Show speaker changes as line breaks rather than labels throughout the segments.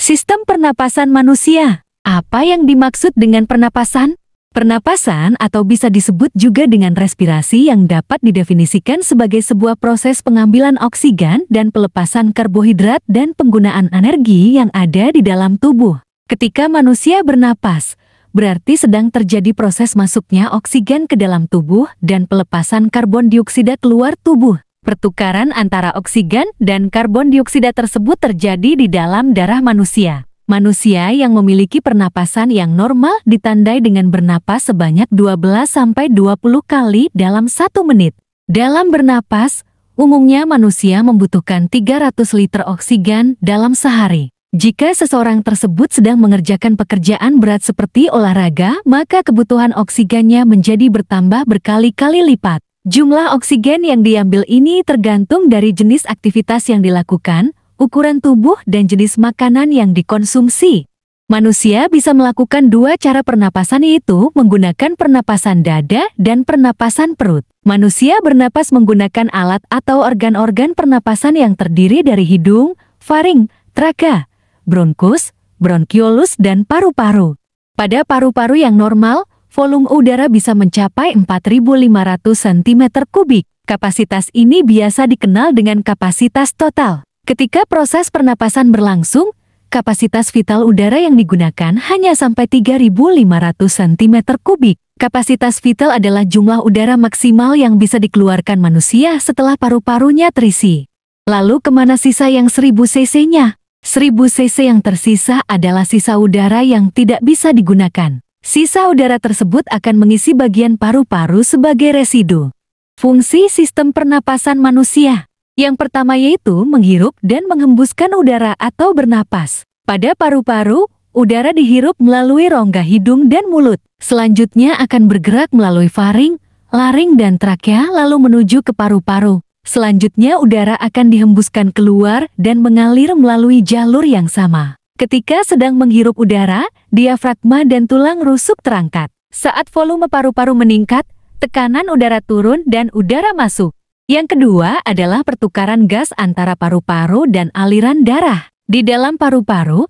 Sistem pernapasan manusia. Apa yang dimaksud dengan pernapasan? Pernapasan atau bisa disebut juga dengan respirasi yang dapat didefinisikan sebagai sebuah proses pengambilan oksigen dan pelepasan karbohidrat dan penggunaan energi yang ada di dalam tubuh. Ketika manusia bernapas, berarti sedang terjadi proses masuknya oksigen ke dalam tubuh dan pelepasan karbon dioksida keluar tubuh. Pertukaran antara oksigen dan karbon dioksida tersebut terjadi di dalam darah manusia. Manusia yang memiliki pernapasan yang normal ditandai dengan bernapas sebanyak 12-20 kali dalam 1 menit. Dalam bernapas, umumnya manusia membutuhkan 300 liter oksigen dalam sehari. Jika seseorang tersebut sedang mengerjakan pekerjaan berat seperti olahraga, maka kebutuhan oksigennya menjadi bertambah berkali-kali lipat. Jumlah oksigen yang diambil ini tergantung dari jenis aktivitas yang dilakukan, ukuran tubuh dan jenis makanan yang dikonsumsi. Manusia bisa melakukan 2 cara pernapasan, yaitu menggunakan pernapasan dada dan pernapasan perut. Manusia bernapas menggunakan alat atau organ-organ pernapasan yang terdiri dari hidung, faring, traka, bronkus, bronkiolus, dan paru-paru. Pada paru-paru yang normal, volume udara bisa mencapai 4.500 cm3. Kapasitas ini biasa dikenal dengan kapasitas total. Ketika proses pernapasan berlangsung, kapasitas vital udara yang digunakan hanya sampai 3.500 cm3. Kapasitas vital adalah jumlah udara maksimal yang bisa dikeluarkan manusia setelah paru-parunya terisi. Lalu kemana sisa yang 1000 cc-nya? 1000 cc yang tersisa adalah sisa udara yang tidak bisa digunakan. Sisa udara tersebut akan mengisi bagian paru-paru sebagai residu. Fungsi sistem pernapasan manusia. Yang pertama yaitu menghirup dan menghembuskan udara atau bernapas. Pada paru-paru, udara dihirup melalui rongga hidung dan mulut. Selanjutnya akan bergerak melalui faring, laring, dan trakea lalu menuju ke paru-paru. Selanjutnya udara akan dihembuskan keluar dan mengalir melalui jalur yang sama. Ketika sedang menghirup udara, diafragma dan tulang rusuk terangkat. Saat volume paru-paru meningkat, tekanan udara turun dan udara masuk. Yang kedua adalah pertukaran gas antara paru-paru dan aliran darah. Di dalam paru-paru,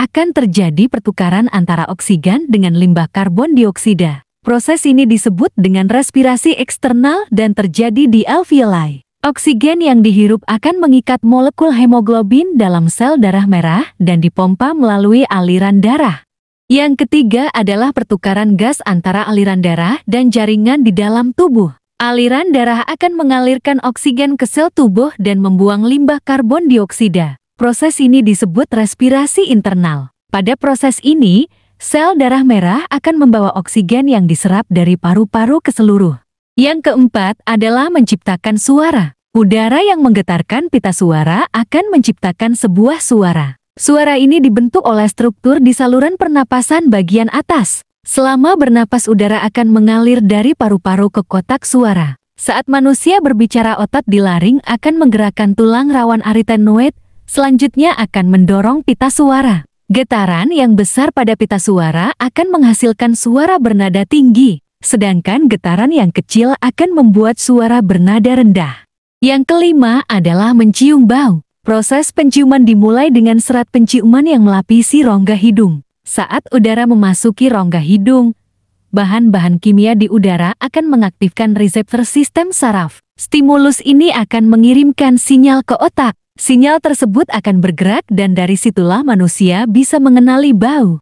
akan terjadi pertukaran antara oksigen dengan limbah karbon dioksida. Proses ini disebut dengan respirasi eksternal dan terjadi di alveoli. Oksigen yang dihirup akan mengikat molekul hemoglobin dalam sel darah merah dan dipompa melalui aliran darah. Yang ketiga adalah pertukaran gas antara aliran darah dan jaringan di dalam tubuh. Aliran darah akan mengalirkan oksigen ke sel tubuh dan membuang limbah karbon dioksida. Proses ini disebut respirasi internal. Pada proses ini, sel darah merah akan membawa oksigen yang diserap dari paru-paru ke seluruh. Yang keempat adalah menciptakan suara. Udara yang menggetarkan pita suara akan menciptakan sebuah suara. Suara ini dibentuk oleh struktur di saluran pernapasan bagian atas. Selama bernapas, udara akan mengalir dari paru-paru ke kotak suara. Saat manusia berbicara, otot di laring akan menggerakkan tulang rawan arytenoid, selanjutnya akan mendorong pita suara. Getaran yang besar pada pita suara akan menghasilkan suara bernada tinggi, sedangkan getaran yang kecil akan membuat suara bernada rendah. Yang kelima adalah mencium bau. Proses penciuman dimulai dengan serat penciuman yang melapisi rongga hidung. Saat udara memasuki rongga hidung, bahan-bahan kimia di udara akan mengaktifkan reseptor sistem saraf. Stimulus ini akan mengirimkan sinyal ke otak. Sinyal tersebut akan bergerak dan dari situlah manusia bisa mengenali bau.